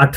8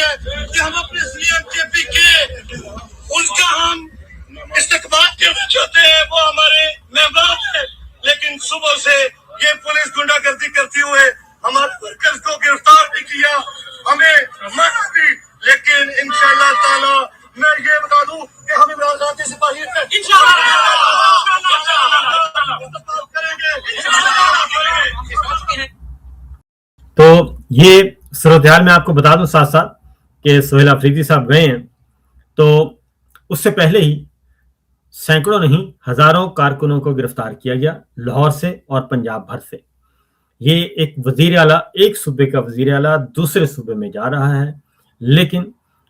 ہے کہ ہم اپنے CM-KP کے ان کا ہم استقبال کرنا چاہتے ہیں. وہ ہمارے مہمان ہیں, لیکن صبح سے یہ پولیس گنڈا گردی کرتے ہوئے ہمارے ورکرز کو گرفتار بھی کیا, ہمیں مارا بھی. لیکن انشاءاللہ تعالی میں یہ بتا دوں کہ ہم عمران خان کے سپاہی ہیں, تو یہ صورتحال میں آپ کو بتا دوں ساتھ ساتھ کہ سہیل آفریدی صاحب گئے ہیں تو اس سے پہلے ہی سینکڑوں نہیں ہزاروں کارکنوں کو گرفتار کیا گیا لاہور سے اور پنجاب بھر سے. یہ ایک وزیر اعلیٰ, ایک صوبے کا وزیر اعلیٰ دوسرے صوبے میں جا رہا ہے, لیکن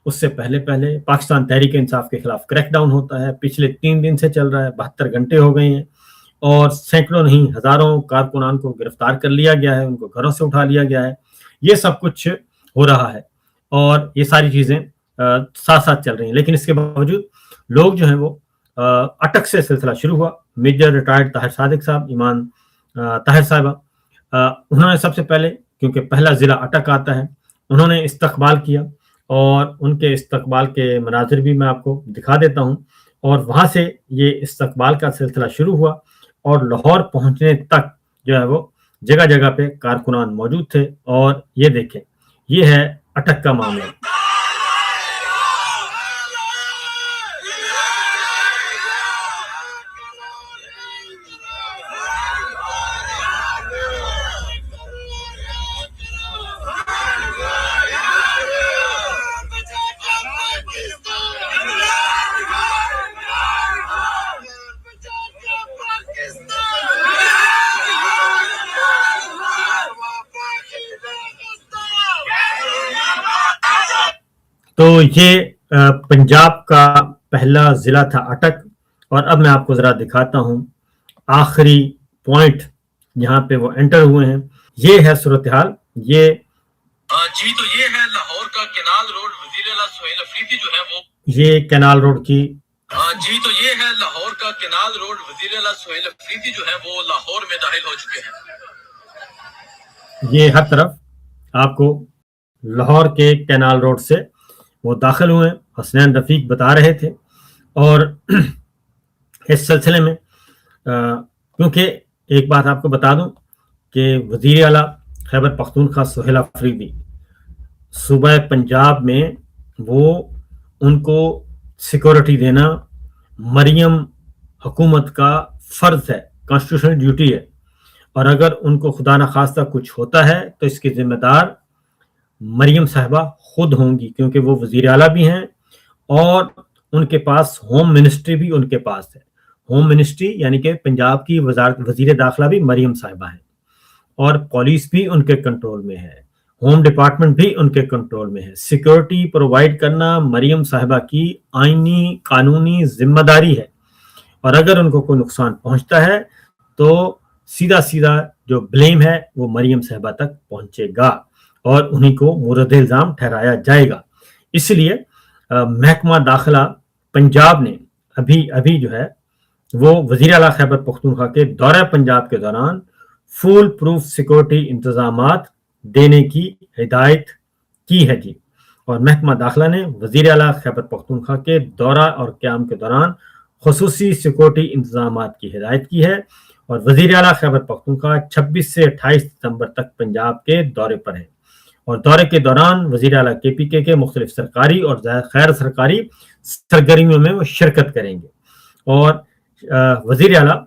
اس سے پہلے پاکستان تحریک انصاف کے خلاف کریک ڈاؤن ہوتا ہے. پچھلے 3 دن سے چل رہا ہے, 72 گھنٹے ہو گئے ہیں اور سینکڑوں نہیں ہزاروں کارکنان کو گرفتار کر لیا گیا ہے, ان کو گھروں سے اٹھا لیا گیا ہے. یہ سب کچھ ہو رہا ہے اور یہ ساری چیزیں ساتھ ساتھ چل رہی ہیں. لیکن اس کے باوجود لوگ جو ہیں وہ اٹک سے سلسلہ شروع ہوا. میجر ریٹائرڈ طاہر صادق صاحب, ایمان طاہر صاحبہ, انہوں نے سب سے پہلے, کیونکہ پہلا ضلع اٹک آتا ہے, انہوں نے استقبال کیا اور ان کے استقبال کے مناظر بھی میں آپ کو دکھا دیتا ہوں. اور وہاں سے یہ استقبال کا سلسلہ شروع ہوا اور لاہور پہنچنے تک جو ہے وہ جگہ جگہ پہ کارکنان موجود تھے. اور یہ دیکھیں, یہ ہے اٹک کا معاملہ. تو یہ پنجاب کا پہلا ضلع تھا اٹک. اور اب میں آپ کو ذرا دکھاتا ہوں آخری پوائنٹ جہاں پہ وہ انٹر ہوئے ہیں. یہ ہے صورتحال. یہ جی تو یہ ہے لاہور کا کینال روڈ. وزیر اعلیٰ سہیل آفریدی جو ہے وہ یہ کینال روڈ کی جی تو یہ ہے لاہور کا کینال روڈ. وزیر اعلیٰ سہیل آفریدی جو ہے وہ لاہور میں داخل ہو چکے ہیں. یہ ہر طرف آپ کو لاہور کے کینال روڈ سے وہ داخل ہوئے. حسنین رفیق بتا رہے تھے. اور اس سلسلے میں کیونکہ ایک بات آپ کو بتا دوں کہ وزیر اعلیٰ خیبر پختونخوا سہیل آفریدی صوبہ پنجاب میں وہ ان کو سیکورٹی دینا مریم حکومت کا فرض ہے, کانسٹیٹیوشنل ڈیوٹی ہے. اور اگر ان کو خدا نخواستہ کچھ ہوتا ہے تو اس کی ذمہ دار مریم صاحبہ خود ہوں گی, کیونکہ وہ وزیر اعلیٰ بھی ہیں اور ان کے پاس ہوم منسٹری بھی ان کے پاس ہے. ہوم منسٹری یعنی کہ پنجاب کی وزیر داخلہ بھی مریم صاحبہ ہیں اور پولیس بھی ان کے کنٹرول میں ہے, ہوم ڈپارٹمنٹ بھی ان کے کنٹرول میں ہے. سیکورٹی پرووائڈ کرنا مریم صاحبہ کی آئینی قانونی ذمہ داری ہے. اور اگر ان کو کوئی نقصان پہنچتا ہے تو سیدھا سیدھا جو بلیم ہے وہ مریم صاحبہ تک پہنچے گا اور انہیں کو مورد الزام ٹھہرایا جائے گا. اس لیے محکمہ داخلہ پنجاب نے ابھی جو ہے وہ وزیر اعلیٰ خیبر پختونخوا کے دورہ پنجاب کے دوران فول پروف سیکورٹی انتظامات دینے کی ہدایت کی ہے جی. اور محکمہ داخلہ نے وزیر اعلیٰ خیبر پختونخوا کے دورہ اور قیام کے دوران خصوصی سیکورٹی انتظامات کی ہدایت کی ہے. اور وزیر اعلیٰ خیبر پختونخوا 26 سے 28 ستمبر تک پنجاب کے دورے پر ہے. اور دورے کے دوران وزیر اعلیٰ KPK کے مختلف سرکاری اور غیر سرکاری سرگرمیوں میں وہ شرکت کریں گے. اور وزیر اعلیٰ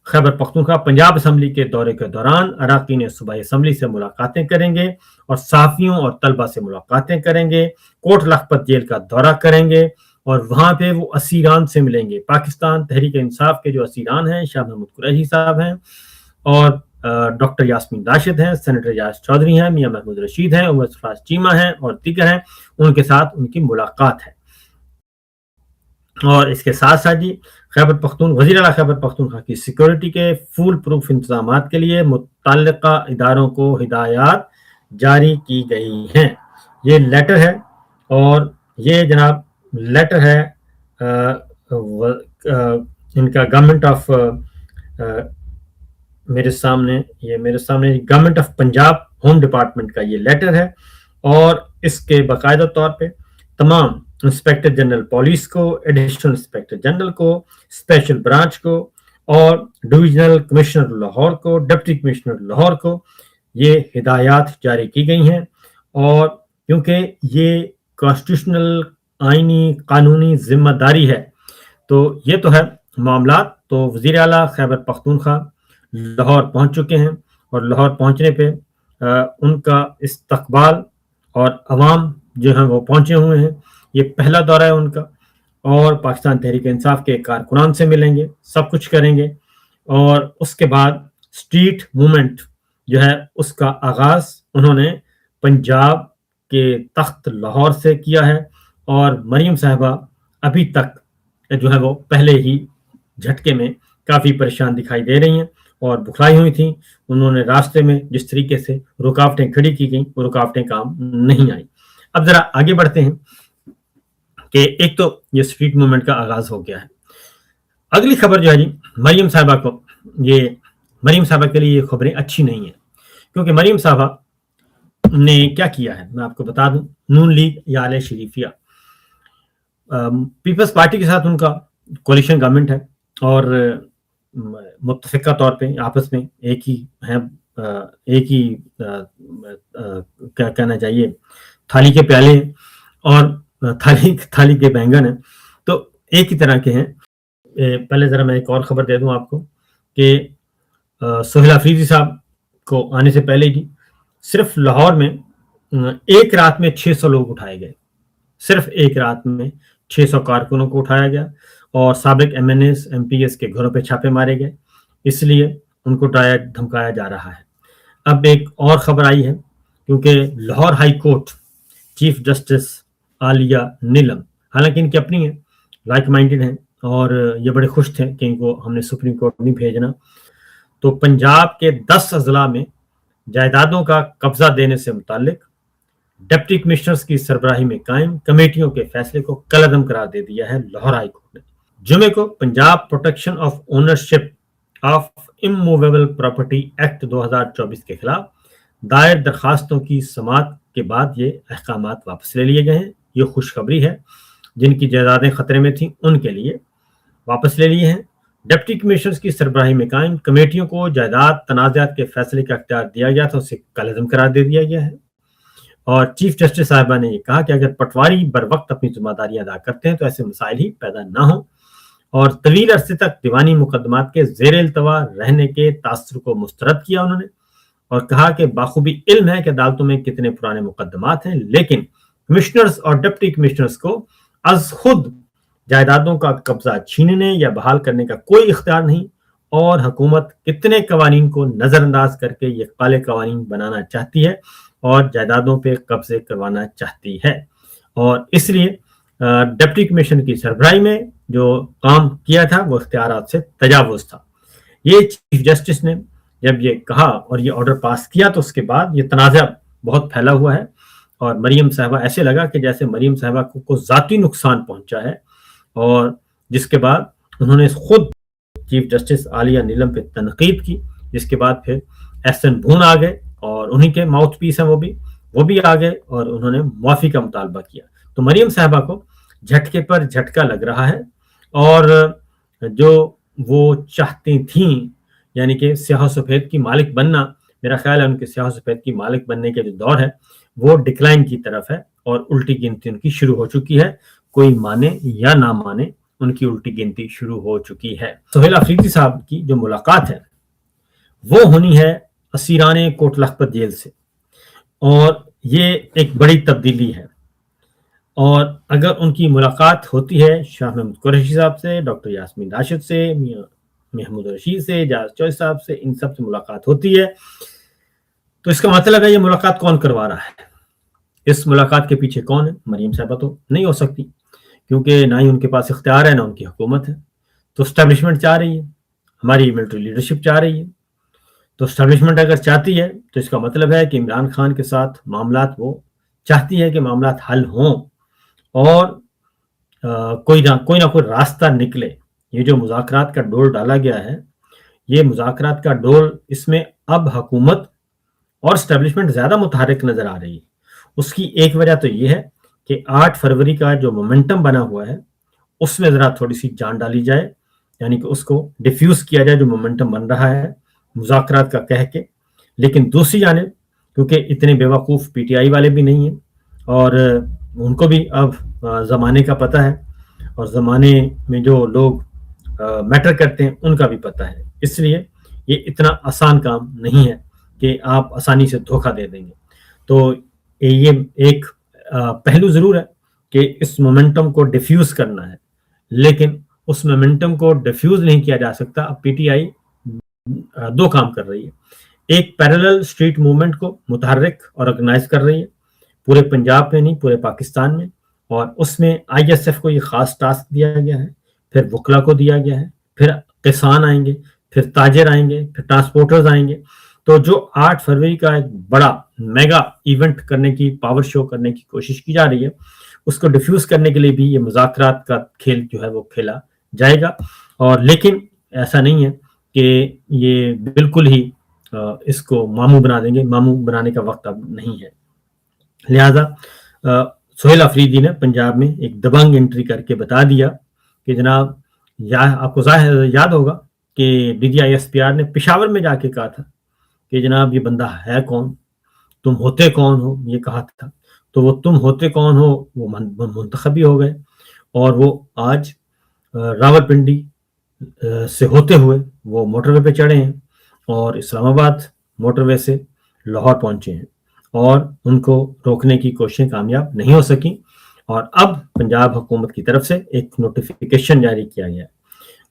خیبر پختونخوا پنجاب اسمبلی کے دورے کے دوران اراکین صوبائی اسمبلی سے ملاقاتیں کریں گے اور صحافیوں اور طلبہ سے ملاقاتیں کریں گے. کوٹ لکھپت جیل کا دورہ کریں گے اور وہاں پہ وہ اسیران سے ملیں گے. پاکستان تحریک انصاف کے جو اسیران ہیں شاہ محمود قریشی صاحب ہیں اور ڈاکٹر یاسمین راشد ہیں, سینیٹر اجاز چودھری ہیں, میاں محمود رشید ہیں, عمر فراز چیمہ ہیں اور دیگر ہیں. ان کے ساتھ ان کی ملاقات ہے. اور اس کے ساتھ ساتھ جی وزیر اعلیٰ خیبر پختونخوا کی سیکورٹی کے فول پروف انتظامات کے لیے متعلقہ اداروں کو ہدایات جاری کی گئی ہیں. یہ لیٹر ہے اور یہ جناب لیٹر ہے ان کا گورنمنٹ آف میرے سامنے government of Punjab home department کا یہ لیٹر ہے. اور اس کے باقاعدہ طور پہ تمام انسپیکٹر جنرل پولیس کو، ایڈیشنل انسپیکٹر جنرل کو، اسپیشل برانچ کو اور ڈویژنل کمشنر لاہور کو، ڈپٹی کمشنر لاہور کو یہ ہدایات جاری کی گئی ہیں. اور کیونکہ یہ کانسٹیٹیوشنل آئینی قانونی ذمہ داری ہے تو یہ تو ہے معاملات. تو وزیر اعلیٰ خیبر پختونخوا لاہور پہنچ چکے ہیں اور لاہور پہنچنے پہ ان کا استقبال اور عوام جو ہیں وہ پہنچے ہوئے ہیں. یہ پہلا دورہ ہے ان کا اور پاکستان تحریک انصاف کے کارکنان سے ملیں گے، سب کچھ کریں گے اور اس کے بعد اسٹریٹ موومنٹ جو ہے اس کا آغاز انہوں نے پنجاب کے تخت لاہور سے کیا ہے. اور مریم صاحبہ ابھی تک جو ہے وہ پہلے ہی جھٹکے میں کافی پریشان دکھائی دے رہی ہیں اور بکھرائی ہوئی تھیں. انہوں نے راستے میں جس طریقے سے رکاوٹیں کھڑی کی گئیں وہ رکاوٹیں کام نہیں آئیں. اب ذرا آگے بڑھتے ہیں کہ ایک تو یہ اسٹریٹ موومنٹ کا آغاز ہو گیا ہے. اگلی خبر جو ہے جی مریم صاحبہ کو، یہ مریم صاحبہ کے لیے یہ خبریں اچھی نہیں ہیں کیونکہ مریم صاحبہ نے کیا کیا ہے میں آپ کو بتا دوں. نون لیگ یا اعلی شریفیہ پیپلز پارٹی کے ساتھ ان کا کولیشن گورنمنٹ ہے اور متفقہ طور پہ آپس میں ایک ہی ہیں، ایک ہی کیا کہنا چاہیے تھالی کے پیالے ہیں اور تھالی کے بینگن ہیں تو ایک ہی طرح کے ہیں. پہلے ذرا میں ایک اور خبر دے دوں آپ کو کہ سہیل آفریدی صاحب کو آنے سے پہلے ہی صرف لاہور میں ایک رات میں 600 لوگ اٹھائے گئے. صرف ایک رات میں 600 کارکنوں کو اٹھایا گیا اور سابق M N S M P S کے گھروں پہ چھاپے مارے گئے. اس لیے ان کو ڈرایا دھمکایا جا رہا ہے. اب ایک اور خبر آئی ہے کیونکہ Lahore high court chief justice Aliya Neelam, حالانکہ ان کی اپنی ہیں، لائک مائنڈڈ ہیں اور یہ بڑے خوش تھے کہ ان کو ہم نے سپریم کورٹ نہیں بھیجنا. تو پنجاب کے 10 اضلاع میں جائیدادوں کا قبضہ دینے سے متعلق ڈپٹی کمشنرز کی سربراہی میں قائم کمیٹیوں کے فیصلے کو کالعدم قرار دے دیا ہے لاہور ہائی کورٹ نے. جمعے کو Punjab protection of ownership of immovable property act 2024 کے خلاف دائر درخواستوں کی سماعت کے بعد یہ احکامات واپس لے لیے گئے ہیں. یہ خوشخبری ہے، جن کی جائیدادیں خطرے میں تھیں ان کے لیے واپس لے لیے ہیں. ڈپٹی کمشنرز کی سربراہی میں قائم کمیٹیوں کو جائیداد تنازعات کے فیصلے کا اختیار دیا گیا تھا، اسے کالعدم قرار دے دیا گیا ہے. اور چیف جسٹس صاحبہ نے یہ کہا کہ اگر پٹواری بر وقت اپنی ذمہ داریاں ادا کرتے ہیں تو ایسے مسائل ہی پیدا نہ ہوں. اور طویل عرصے تک دیوانی مقدمات کے زیر التوا رہنے کے تاثر کو مسترد کیا انہوں نے اور کہا کہ بخوبی علم ہے کہ عدالتوں میں کتنے پرانے مقدمات ہیں، لیکن کمشنرز اور ڈپٹی کمشنرز کو از خود جائیدادوں کا قبضہ چھیننے یا بحال کرنے کا کوئی اختیار نہیں اور حکومت کتنے قوانین کو نظر انداز کر کے یہ کالے قوانین بنانا چاہتی ہے اور جائیدادوں پہ قبضے کروانا چاہتی ہے. اور اس لیے ڈپٹی کمیشن کی سربراہی میں جو کام کیا تھا وہ اختیارات سے تجاوز تھا. یہ چیف جسٹس نے جب یہ کہا اور یہ آرڈر پاس کیا تو اس کے بعد یہ تنازع بہت پھیلا ہوا ہے اور مریم صاحبہ ایسے لگا کہ جیسے مریم صاحبہ کو ذاتی نقصان پہنچا ہے. اور جس کے بعد انہوں نے خود چیف جسٹس عالیہ نیلم پہ تنقید کی، جس کے بعد پھر ایس این بھون آ گئے اور انہی کے ماؤتھ پیس ہیں وہ بھی آ گئے اور انہوں نے معافی کا مطالبہ کیا. تو مریم صاحبہ کو جھٹکے پر جھٹکا لگ رہا ہے اور جو وہ چاہتی تھیں یعنی کہ سیاہ و سفید کی مالک بننا، میرا خیال ہے ان کے سیاہ و سفید کی مالک بننے کے جو دور ہے وہ ڈکلائن کی طرف ہے اور الٹی گنتی ان کی شروع ہو چکی ہے. کوئی مانے یا نہ مانے ان کی الٹی گنتی شروع ہو چکی ہے. سہیل آفریدی صاحب کی جو ملاقات ہے وہ ہونی ہے اسیران کوٹ لکھپت جیل سے اور یہ ایک بڑی تبدیلی ہے. اور اگر ان کی ملاقات ہوتی ہے شاہ محمود قریشی صاحب سے، ڈاکٹر یاسمین راشد سے، محمود رشید سے، جاز چوئس صاحب سے، ان سب سے ملاقات ہوتی ہے تو اس کا مطلب ہے یہ ملاقات کون کروا رہا ہے. اس ملاقات کے پیچھے کون ہے؟ مریم صاحبہ تو نہیں ہو سکتی کیونکہ نہ ہی ان کے پاس اختیار ہے نہ ان کی حکومت ہے. تو اسٹیبلشمنٹ چاہ رہی ہے، ہماری ملٹری لیڈرشپ چاہ رہی ہے. تو اسٹیبلشمنٹ اگر چاہتی ہے تو اس کا مطلب ہے کہ عمران خان کے ساتھ معاملات وہ چاہتی ہے کہ معاملات حل ہوں اور کوئی نہ کوئی راستہ نکلے. یہ جو مذاکرات کا ڈول ڈالا گیا ہے، یہ مذاکرات کا ڈول، اس میں اب حکومت اور اسٹیبلشمنٹ زیادہ متحرک نظر آ رہی ہے اس کی ایک وجہ تو یہ ہے کہ 8 فروری کا جو مومنٹم بنا ہوا ہے اس میں ذرا تھوڑی سی جان ڈالی جائے، یعنی کہ اس کو ڈیفیوز کیا جائے جو مومنٹم بن رہا ہے مذاکرات کا کہہ کے. لیکن دوسری جانب کیونکہ اتنے بیوقوف پی ٹی آئی والے بھی نہیں ہیں اور ان کو بھی اب زمانے کا پتہ ہے اور زمانے میں جو لوگ میٹر کرتے ہیں ان کا بھی پتہ ہے، اس لیے یہ اتنا آسان کام نہیں ہے کہ آپ آسانی سے دھوکہ دے دیں گے. تو یہ ایک پہلو ضرور ہے کہ اس مومنٹم کو ڈیفیوز کرنا ہے، لیکن اس مومنٹم کو ڈیفیوز نہیں کیا جا سکتا. اب پی ٹی آئی دو کام کر رہی ہے. ایک پیرلل اسٹریٹ موومنٹ کو متحرک اور آرگنائز کر رہی ہے پورے پنجاب میں نہیں پورے پاکستان میں، اور اس میں آئی ایس ایف کو یہ خاص ٹاسک دیا گیا ہے، پھر وکلا کو دیا گیا ہے، پھر کسان آئیں گے، پھر تاجر آئیں گے، پھر ٹرانسپورٹرز آئیں گے. تو جو 8 فروری کا ایک بڑا میگا ایونٹ کرنے کی پاور شو کرنے کی کوشش کی جا رہی ہے اس کو ڈیفیوز کرنے کے لیے بھی یہ مذاکرات کا کھیل جو ہے وہ کھیلا جائے گا. اور لیکن ایسا نہیں ہے کہ یہ بالکل ہی اس کو ماموں بنا دیں گے، ماموں بنانے کا وقت اب نہیں ہے. لہذا سہیل آفریدی نے پنجاب میں ایک دبنگ انٹری کر کے بتا دیا کہ جناب آپ کو یاد ہوگا کہ D G I S P R نے پشاور میں جا کے کہا تھا کہ جناب یہ بندہ ہے کون، تم ہوتے کون ہو، یہ کہا تھا. تو وہ تم ہوتے کون ہو وہ منتخب بھی ہو گئے اور وہ آج راولپنڈی سے ہوتے ہوئے وہ موٹر وے پہ چڑھے ہیں اور اسلام آباد موٹر وے سے لاہور پہنچے ہیں اور ان کو روکنے کی کوششیں کامیاب نہیں ہو سکیں. اور اب پنجاب حکومت کی طرف سے ایک نوٹیفیکیشن جاری کیا گیا ہے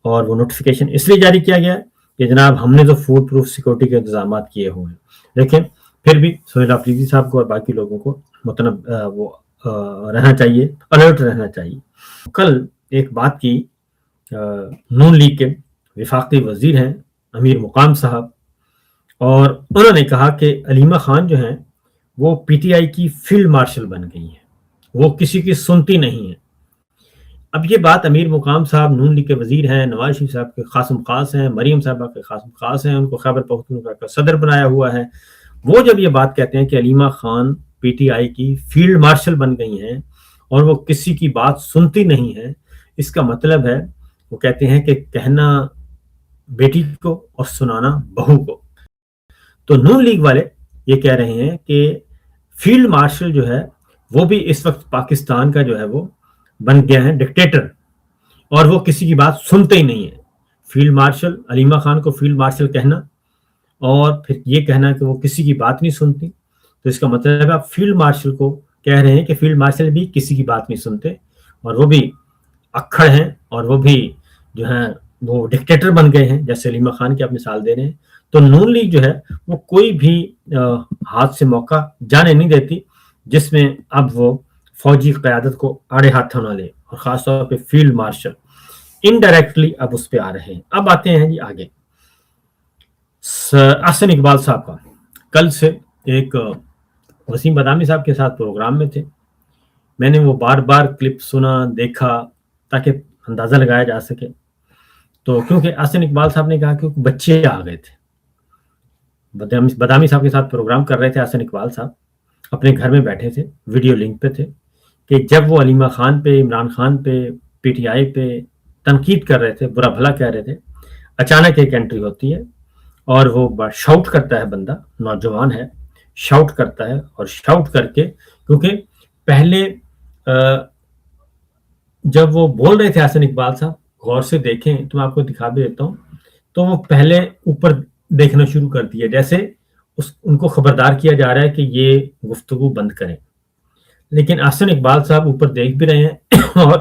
اور وہ نوٹیفیکیشن اس لیے جاری کیا گیا ہے کہ جناب ہم نے تو فوڈ پروف سیکورٹی کے انتظامات کیے ہوئے ہیں، لیکن پھر بھی سہیل آفریدی صاحب کو اور باقی لوگوں کو وہ رہنا چاہیے، الرٹ رہنا چاہیے. کل ایک بات کی نون لیگ کے وفاقی وزیر ہیں امیر مقام صاحب، اور انہوں نے کہا کہ علیمہ خان جو ہیں وہ پی ٹی آئی کی فیلڈ مارشل بن گئی ہیں، وہ کسی کی سنتی نہیں ہے. اب یہ بات امیر مقام صاحب نون لیگ کے وزیر ہیں، نواز شریف صاحب کے خاصم خاص ہیں، مریم صاحبہ کے خاصم خاص ہیں، ان کو خیبر پختونخوا کا صدر بنایا ہوا ہے. وہ جب یہ بات کہتے ہیں کہ Alima Khan P T I کی فیلڈ مارشل بن گئی ہیں اور وہ کسی کی بات سنتی نہیں ہے، اس کا مطلب ہے وہ کہتے ہیں کہ کہنا بیٹی کو اور سنانا بہو کو. تو نون لیگ والے یہ کہہ رہے ہیں کہ فیلڈ مارشل جو ہے وہ بھی اس وقت پاکستان کا جو ہے وہ بن گیا ہے ڈکٹیٹر، اور وہ کسی کی بات سنتے ہی نہیں ہے. فیلڈ مارشل علیمہ خان کو فیلڈ مارشل کہنا اور پھر یہ کہنا کہ وہ کسی کی بات نہیں سنتی، تو اس کا مطلب ہے آپ فیلڈ مارشل کو کہہ رہے ہیں کہ فیلڈ مارشل بھی کسی کی بات نہیں سنتے اور وہ بھی اکھڑ ہیں اور وہ بھی جو ہیں وہ ڈکٹیٹر بن گئے ہیں، جیسے علیمہ خان کی آپ مثال دے رہے ہیں. تو نون لیگ جو ہے وہ کوئی بھی ہاتھ سے موقع جانے نہیں دیتی جس میں اب وہ فوجی قیادت کو آڑے ہاتھوں نہ لے، اور خاص طور پہ فیلڈ مارشل انڈائریکٹلی اب اس پہ آ رہے ہیں. اب آتے ہیں جی آگے احسن اقبال صاحب کا. کل سے ایک وسیم بدامی صاحب کے ساتھ پروگرام میں تھے، میں نے وہ بار بار کلپ سنا دیکھا تاکہ اندازہ لگایا جا سکے. تو کیونکہ احسن اقبال صاحب نے کہا کہ بچے آ گئے تھے، بدامی صاحب کے ساتھ پروگرام کر رہے تھے، احسن اقبال صاحب اپنے گھر میں بیٹھے تھے، ویڈیو لنک پہ تھے کہ جب وہ علیمہ خان پہ عمران خان پہ پی ٹی آئی پہ تنقید کر رہے تھے، برا بھلا کہہ رہے تھے، اچانک ایک انٹری ہوتی ہے اور وہ شاؤٹ کرتا ہے، بندہ نوجوان ہے، شاؤٹ کرتا ہے اور شاؤٹ کر کے، کیونکہ پہلے جب وہ بول رہے تھے احسن اقبال صاحب، غور سے دیکھیں تو میں آپ کو دکھا بھی دیتا ہوں، تو وہ پہلے اوپر دیکھنا شروع کر دیا جیسے ان کو خبردار کیا جا رہا ہے کہ یہ گفتگو بند کریں. لیکن احسن اقبال صاحب اوپر دیکھ بھی رہے ہیں اور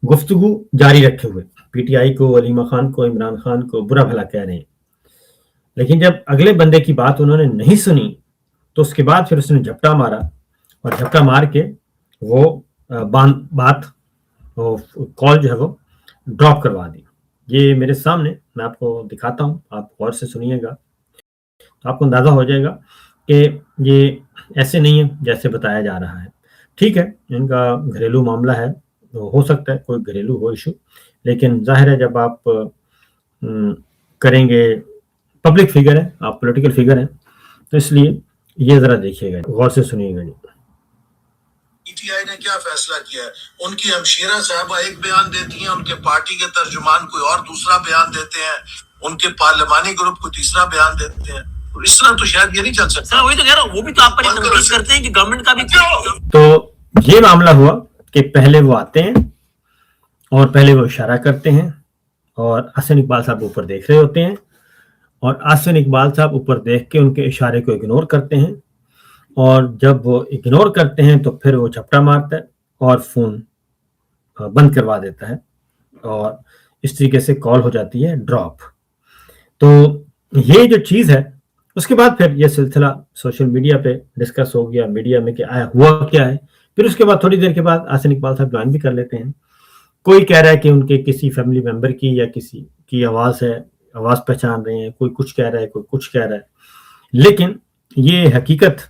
گفتگو جاری رکھے ہوئے، پی ٹی آئی کو، علیمہ خان کو، عمران خان کو برا بھلا کہہ رہے ہیں. لیکن جب اگلے بندے کی بات انہوں نے نہیں سنی تو اس کے بعد پھر اس نے جھپٹا مارا اور جھپٹا مار کے وہ بات کال جو ہے وہ ڈراپ کروا دی. یہ میرے سامنے میں آپ کو دکھاتا ہوں، آپ غور سے سنیے گا تو آپ کو اندازہ ہو جائے گا کہ یہ ایسے نہیں ہے جیسے بتایا جا رہا ہے. ٹھیک ہے، ان کا گھریلو معاملہ ہے، ہو سکتا ہے کوئی گھریلو ہو ایشو، لیکن ظاہر ہے جب آپ کریں گے، پبلک فگر ہے، آپ پولیٹیکل فگر ہیں، تو اس لیے یہ ذرا دیکھیے گا، غور سے سنیے گا جی۔ PTI نے کیا فیصلہ کیا ہے؟ ان کی ہمشیرہ صاحبہ ایک بیان دیتی ہیں، ان کے پارٹی کے ترجمان کوئی اور دوسرا بیان دیتے ہیں، ان کے پارلیمانی گروپ کو تیسرا بیان دیتے ہیں، اس طرح تو شاید یہ نہیں چل سکتا۔ وہی تو کہہ رہا ہوں، وہ بھی تو آپ پر تنقید کرتے ہیں کہ گورنمنٹ کا بھی تو یہ معاملہ ہوا کہ پہلے وہ آتے ہیں اور پہلے وہ اشارہ کرتے ہیں اور حسن اقبال صاحب اوپر دیکھ رہے ہوتے ہیں، اور حسن اقبال صاحب اوپر دیکھ کے ان کے اشارے کو اگنور کرتے ہیں، اور جب وہ اگنور کرتے ہیں تو پھر وہ جھپٹا مارتا ہے اور فون بند کروا دیتا ہے، اور اس طریقے سے کال ہو جاتی ہے ڈراپ۔ تو یہ جو چیز ہے، اس کے بعد پھر یہ سلسلہ سوشل میڈیا پہ ڈسکس ہو گیا، میڈیا میں کہ آیا ہوا کیا ہے۔ پھر اس کے بعد تھوڑی دیر کے بعد حسن اقبال صاحب جوائن بھی کر لیتے ہیں۔ کوئی کہہ رہا ہے کہ ان کے کسی فیملی ممبر کی یا کسی کی آواز ہے، آواز پہچان رہے ہیں، کوئی کچھ کہہ رہا ہے، کوئی کچھ کہہ رہا ہے، لیکن یہ حقیقت،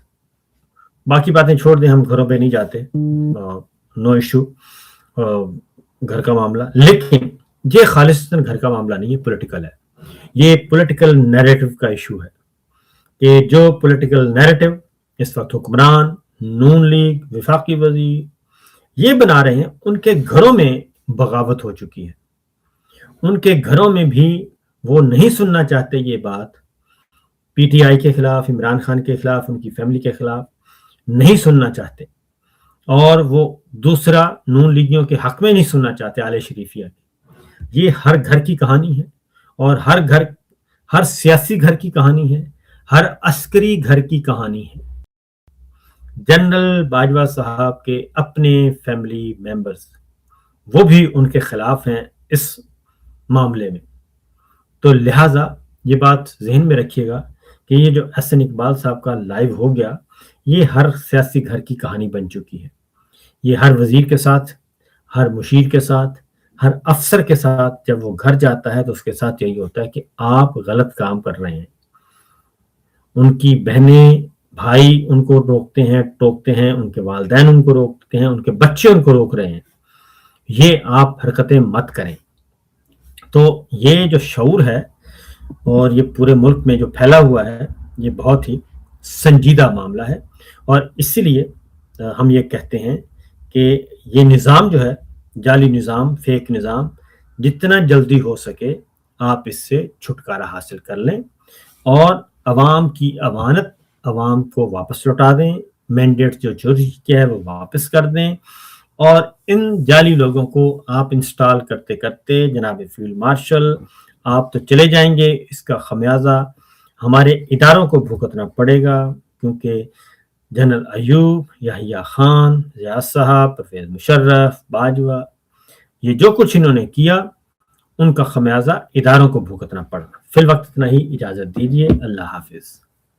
باقی باتیں چھوڑ دیں، ہم گھروں پہ نہیں جاتے، نو ایشو، گھر کا معاملہ، لیکن یہ خالصتاً گھر کا معاملہ نہیں ہے، پولیٹیکل ہے۔ یہ پولیٹیکل نیریٹو کا ایشو ہے کہ جو پولیٹیکل نیریٹو اس وقت حکمران، نون لیگ، وفاقی وزیر یہ بنا رہے ہیں، ان کے گھروں میں بغاوت ہو چکی ہے۔ ان کے گھروں میں بھی وہ نہیں سننا چاہتے یہ بات، پی ٹی آئی کے خلاف، عمران خان کے خلاف، ان کی فیملی کے خلاف نہیں سننا چاہتے، اور وہ دوسرا نون لیگیوں کے حق میں نہیں سننا چاہتے، آل شریفیہ کے۔ یہ ہر گھر کی کہانی ہے، اور ہر سیاسی گھر کی کہانی ہے، ہر عسکری گھر کی کہانی ہے۔ جنرل باجوہ صاحب کے اپنے فیملی ممبرز وہ بھی ان کے خلاف ہیں اس معاملے میں۔ تو لہٰذا یہ بات ذہن میں رکھیے گا کہ یہ جو حسن اقبال صاحب کا لائیو ہو گیا، یہ ہر سیاسی گھر کی کہانی بن چکی ہے۔ یہ ہر وزیر کے ساتھ، ہر مشیر کے ساتھ، ہر افسر کے ساتھ جب وہ گھر جاتا ہے تو اس کے ساتھ یہی ہوتا ہے کہ آپ غلط کام کر رہے ہیں۔ ان کی بہنیں، بھائی ان کو روکتے ہیں، ٹوکتے ہیں، ان کے والدین ان کو روکتے ہیں، ان کے بچے ان کو روک رہے ہیں، یہ آپ حرکتیں مت کریں۔ تو یہ جو شعور ہے اور یہ پورے ملک میں جو پھیلا ہوا ہے، یہ بہت ہی سنجیدہ معاملہ ہے، اور اسی لیے ہم یہ کہتے ہیں کہ یہ نظام جو ہے، جعلی نظام، فیک نظام، جتنا جلدی ہو سکے آپ اس سے چھٹکارا حاصل کر لیں، اور عوام کی امانت عوام کو واپس لوٹا دیں، مینڈیٹ جو چوری کیا ہے وہ واپس کر دیں، اور ان جعلی لوگوں کو آپ انسٹال کرتے کرتے جناب فیلڈ مارشل آپ تو چلے جائیں گے، اس کا خمیازہ ہمارے اداروں کو بھگتنا پڑے گا، کیونکہ جنرل ایوب، یحییٰ خان، ریاض صاحب، پرویز مشرف، باجوہ، یہ جو کچھ انہوں نے کیا ان کا خمیازہ اداروں کو بھگتنا پڑا۔ فی الوقت اتنا ہی، اجازت دیجیے، اللہ حافظ۔